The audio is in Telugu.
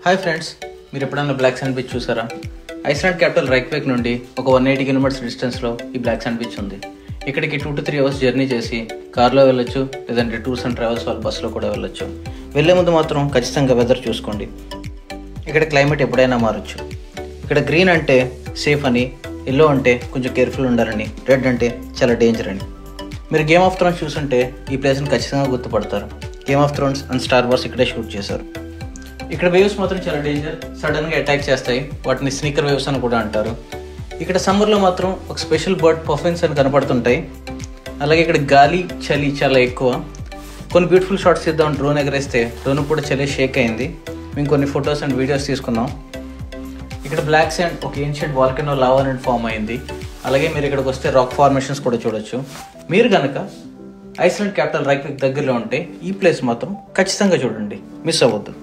హాయ్ ఫ్రెండ్స్, మీరు ఎప్పుడన్నా బ్లాక్ శాండ్ బీచ్ చూసారా? ఐస్లాండ్ క్యాపిటల్ రైక్వేక్ నుండి ఒక 180 కిలోమీటర్స్ డిస్టెన్స్లో ఈ బ్లాక్ శాండ్ బీచ్ ఉంది. ఇక్కడికి 2 to 3 అవర్స్ జర్నీ చేసి కార్లో వెళ్ళొచ్చు, లేదంటే టూర్స్ అండ్ ట్రావెల్స్ వాళ్ళ బస్సులో కూడా వెళ్ళొచ్చు. వెళ్ళే ముందు మాత్రం ఖచ్చితంగా వెదర్ చూసుకోండి. ఇక్కడ క్లైమేట్ ఎప్పుడైనా మారచ్చు. ఇక్కడ గ్రీన్ అంటే సేఫ్ అని, ఎల్లో అంటే కొంచెం కేర్ఫుల్ ఉండాలని, రెడ్ అంటే చాలా డేంజర్ అని. మీరు గేమ్ ఆఫ్ థ్రోన్స్ చూసుంటే ఈ ప్లేస్ని ఖచ్చితంగా గుర్తుపడతారు. Game of Thrones and star wars ఇక్కడే షూట్ చేశారు. ఇక్కడ వేవ్స్ మాత్రం చాలా డేంజర్, సడన్గా అటాక్ చేస్తాయి. వాటిని స్నీకర్ వేవ్స్ అని కూడా అంటారు. ఇక్కడ సమ్మర్లో మాత్రం ఒక స్పెషల్ బర్డ్ పఫిన్స్ అని కనపడుతుంటాయి. అలాగే ఇక్కడ గాలి చలి చాలా ఎక్కువ. కొన్ని బ్యూటిఫుల్ షాట్స్ తీద్దాం డ్రోన్ ఎగరేస్తే డ్రోన్ కూడా చలి షేక్ అయింది. మేము కొన్ని ఫొటోస్ అండ్ వీడియోస్ తీసుకున్నాం. ఇక్కడ బ్లాక్ శాండ్ ఒక ఏన్షియంట్ వాల్కనో లావా నుండి ఫామ్ అయింది. అలాగే మీరు ఇక్కడికి వస్తే రాక్ ఫార్మేషన్స్ కూడా చూడొచ్చు. మీరు కనుక ఐస్లాండ్ క్యాపిటల్ రైక్వేక్ దగ్గరలో ఉంటే ఈ ప్లేస్ మాత్రం ఖచ్చితంగా చూడండి, మిస్ అవ్వద్దు.